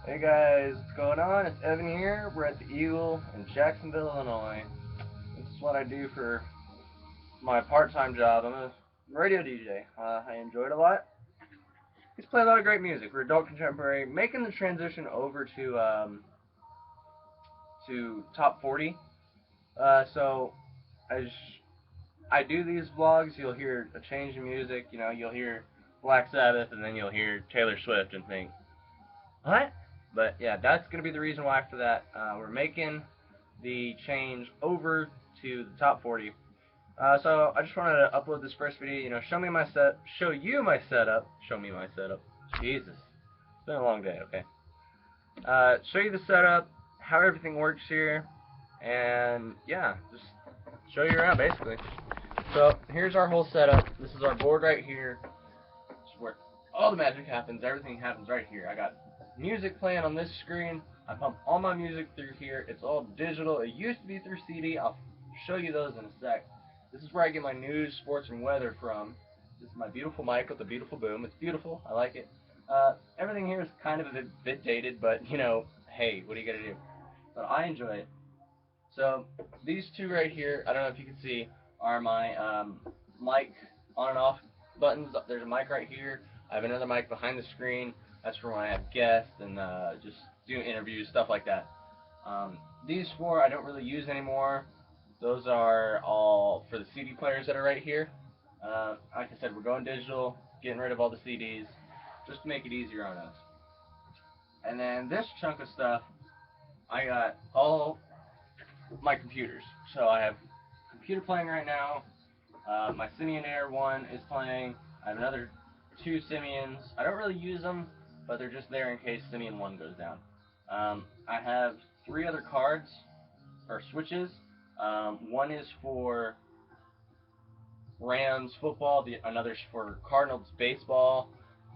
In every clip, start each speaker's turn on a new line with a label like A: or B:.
A: Hey guys, what's going on? It's Evan here. We're at the Eagle in Jacksonville, Illinois. This is what I do for my part-time job. I'm a radio DJ. I enjoy it a lot. Just play a lot of great music for adult contemporary, making the transition over to top 40. So as I do these vlogs, you'll hear a change in music. You know, you'll hear Black Sabbath, and then you'll hear Taylor Swift, and think, what? But yeah, that's going to be the reason why for that. We're making the change over to the top 40. So I just wanted to upload this first video. You know, show you my setup. Show me my setup. Jesus, it's been a long day. Okay. Show you the setup, how everything works here, and yeah, just show you around basically. So here's our whole setup. This is our board right here. This is where all the magic happens. Everything happens right here. I got music playing on this screen. I pump all my music through here. It's all digital. It used to be through CD. I'll show you those in a sec. This is where I get my news, sports, and weather from. This is my beautiful mic with the beautiful boom. It's beautiful. I like it. Everything here is kind of a bit dated, but you know, hey, what are you gonna do? But I enjoy it. So these two right here, I don't know if you can see, are my mic on and off buttons. There's a mic right here. I have another mic behind the screen. That's for when I have guests and just do interviews, stuff like that. These four I don't really use anymore. Those are all for the CD players that are right here. Like I said, we're going digital, getting rid of all the CDs, just to make it easier on us. And then this chunk of stuff, I got all my computers. So I have a computer playing right now. My Simian Air 1 is playing. I have another two Simians. I don't really use them, but they're just there in case Simian 1 goes down. I have three other cards, or switches. One is for Rams football, another's for Cardinals baseball.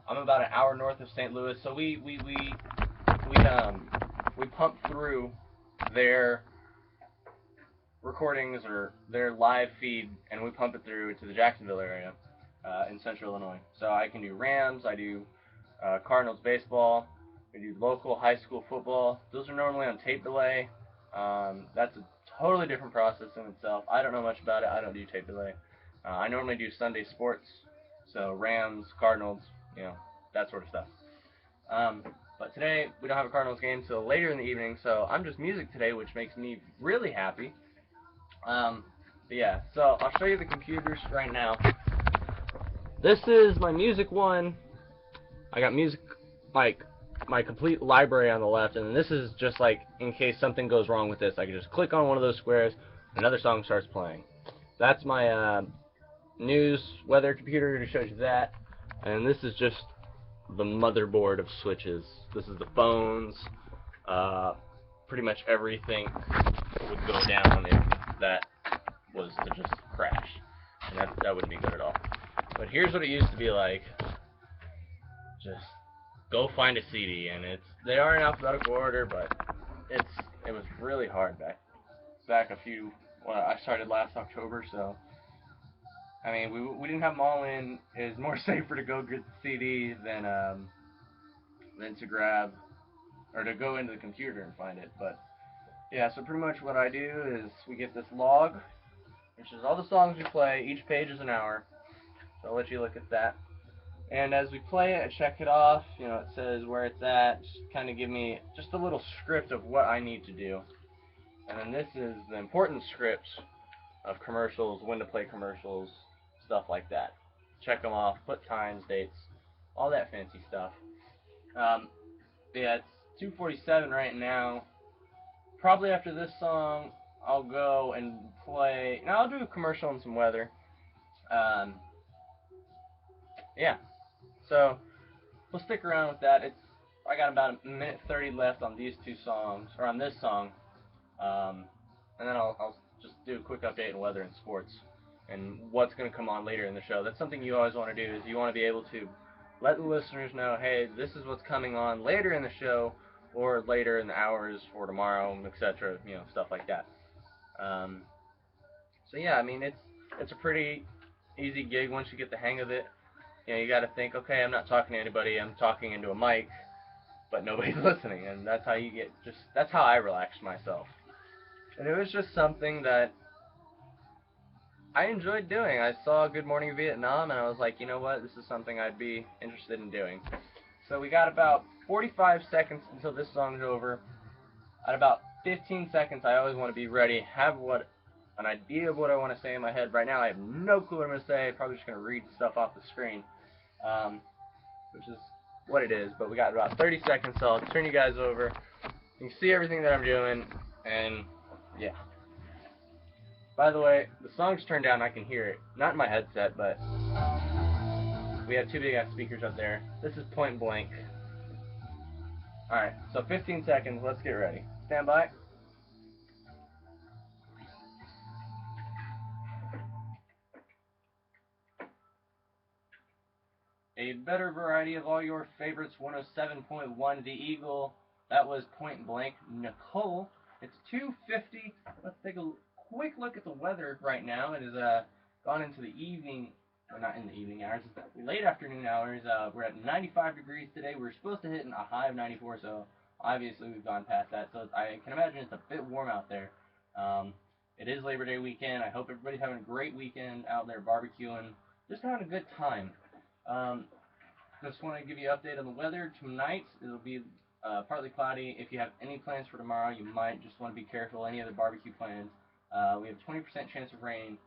A: I'm about an hour north of St. Louis, so we pump through their recordings or their live feed, and we pump it through to the Jacksonville area in central Illinois. So I can do Rams, I do Cardinals baseball, we do local high school football. Those are normally on tape delay. That's a totally different process in itself. I don't know much about it. I don't do tape delay. I normally do Sunday sports, so Rams, Cardinals, you know, that sort of stuff. But today we don't have a Cardinals game till later in the evening, so I'm just music today, which makes me really happy. But yeah, so I'll show you the computers right now. This is my music one. I got music, like my complete library on the left, and this is just like in case something goes wrong with this, I can just click on one of those squares, another song starts playing. That's my news weather computer to show you that, and this is just the motherboard of switches. This is the phones. Pretty much everything would go down if that was to just crash, and that wouldn't be good at all. But here's what it used to be like. Just go find a CD, and they are in alphabetical order, but it was really hard back I started last October, so I mean we didn't have them all in. It was more safer to go get the CD than to grab or to go into the computer and find it. But yeah, so pretty much what I do is we get this log, which is all the songs we play. Each page is an hour, so I'll let you look at that. And as we play it, I check it off. You know, it says where it's at. Just kind of give me just a little script of what I need to do. And then this is the important scripts of commercials, when to play commercials, stuff like that. Check them off, put times, dates, all that fancy stuff. Yeah, it's 2:47 right now. Probably after this song, I'll go and play. Now I'll do a commercial and some weather. Yeah. So we'll stick around with that. I got about a minute 30 left on these two songs, or on this song, and then I'll just do a quick update on weather and sports and what's going to come on later in the show. That's something you always want to do, is you want to be able to let the listeners know, hey, this is what's coming on later in the show, or later in the hours for tomorrow, etc. You know, stuff like that. So yeah, I mean it's a pretty easy gig once you get the hang of it. You know, you got to think, okay, I'm not talking to anybody, I'm talking into a mic, but nobody's listening, and that's how you get that's how I relaxed myself. And it was just something that I enjoyed doing. I saw Good Morning Vietnam, and I was like, you know what, this is something I'd be interested in doing. So we got about 45 seconds until this song's over. At about 15 seconds, I always want to be ready, have an idea of what I want to say in my head. Right now, I have no clue what I'm going to say. Probably just going to read stuff off the screen, which is what it is. But we got about 30 seconds, so I'll turn you guys over. You can see everything that I'm doing, and yeah. By the way, the song's turned down. I can hear it. Not in my headset, but we have two big-ass speakers up there. This is Point Blank. Alright, so 15 seconds. Let's get ready. Stand by. A better variety of all your favorites, 107.1 The Eagle. That was Point Blank. Nicole. It's 2:50. Let's take a quick look at the weather right now. It has gone into the evening, or not in the evening hours, it's the late afternoon hours. We're at 95 degrees today. We're supposed to hit a high of 94, so obviously we've gone past that. So I can imagine it's a bit warm out there. It is Labor Day weekend. I hope everybody's having a great weekend out there barbecuing, just having a good time. Just want to give you an update on the weather. Tonight, it'll be partly cloudy. If you have any plans for tomorrow, you might just want to be careful. Any other barbecue plans? We have 20% chance of rain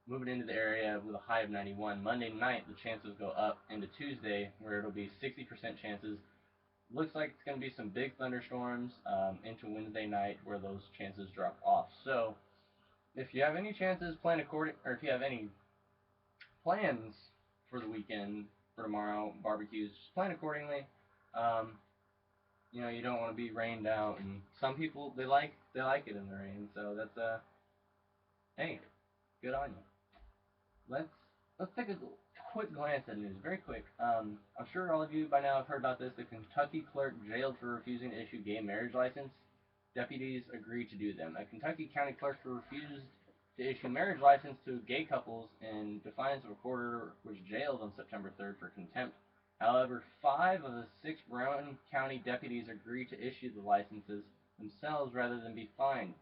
A: moving into the area with a high of 91. Monday night, the chances go up into Tuesday, where it'll be 60% chances. Looks like it's going to be some big thunderstorms into Wednesday night, where those chances drop off. So, if you have any chances, plan according, or if you have any plans for the weekend, for tomorrow, barbecues, just plan accordingly. You know, you don't want to be rained out, and some people they like it in the rain, so that's hey, good on you. Let's take a quick glance at news, very quick. I'm sure all of you by now have heard about this. The Kentucky clerk jailed for refusing to issue gay marriage license. Deputies agreed to do them. A Kentucky county clerk refused to issue marriage license to gay couples in defiance of a court was jailed on September 3rd for contempt. However, 5 of the 6 Brown County deputies agreed to issue the licenses themselves rather than be fined,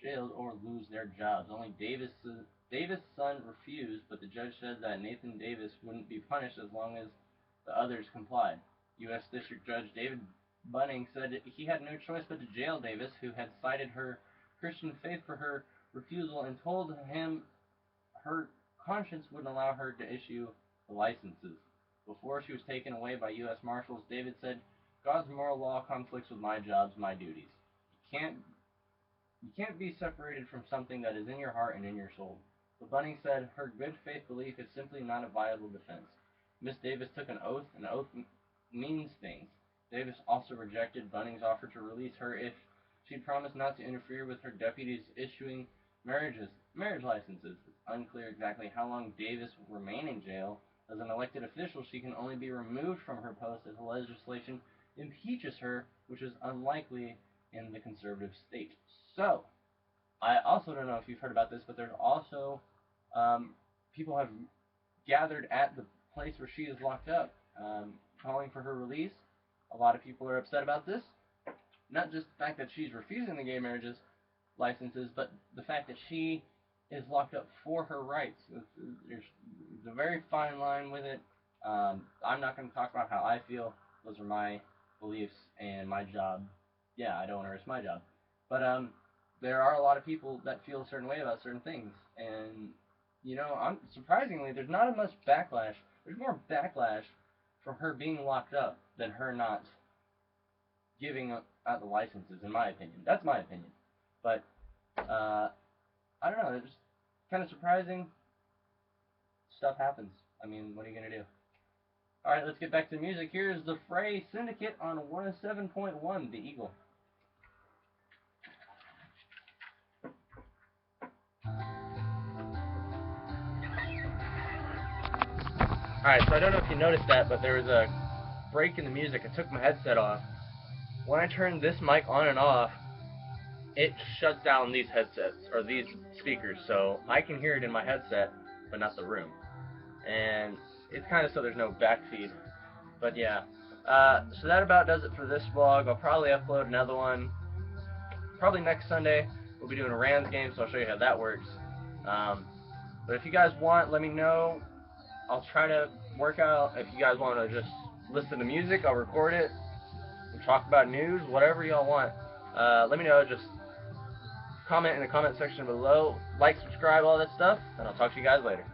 A: jailed, or lose their jobs. Only Davis' son refused, but the judge said that Nathan Davis wouldn't be punished as long as the others complied. U.S. District Judge David Bunning said he had no choice but to jail Davis, who had cited her Christian faith for her refusal and told him her conscience wouldn't allow her to issue the licenses. Before she was taken away by U.S. Marshals, David said, "God's moral law conflicts with my jobs, my duties. You can't be separated from something that is in your heart and in your soul." But Bunning said her good faith belief is simply not a viable defense. Miss Davis took an oath. An oath means things. Davis also rejected Bunning's offer to release her if she'd promised not to interfere with her deputies issuing marriage licenses. It's unclear exactly how long Davis will remain in jail. As an elected official, she can only be removed from her post if the legislation impeaches her, which is unlikely in the conservative state. So, I also don't know if you've heard about this, but there's also people have gathered at the place where she is locked up, calling for her release. A lot of people are upset about this. Not just the fact that she's refusing the gay marriages licenses, but the fact that she is locked up for her rights. There's a very fine line with it. I'm not going to talk about how I feel. Those are my beliefs and my job. Yeah, I don't want to risk my job. But there are a lot of people that feel a certain way about certain things. And, you know, surprisingly, there's not as much backlash. There's more backlash from her being locked up than her not giving out the licenses, in my opinion. That's my opinion. But, I don't know, it's just kind of surprising. Stuff happens. I mean, what are you going to do? Alright, let's get back to the music. Here's the Fray Syndicate on 107.1, The Eagle. Alright, so I don't know if you noticed that, but there was a break in the music. I took my headset off. When I turn this mic on and off, it shuts down these headsets, or these speakers, so I can hear it in my headset, but not the room. And it's kind of so there's no backfeed. But yeah, So that about does it for this vlog. I'll probably upload another one probably next Sunday. We'll be doing a Rams game, so I'll show you how that works. But if you guys want, let me know. I'll try to work out. If you guys want to just listen to music, I'll record it. We'll talk about news, whatever y'all want. Let me know. Just comment in the comment section below. Like, subscribe, all that stuff, and I'll talk to you guys later.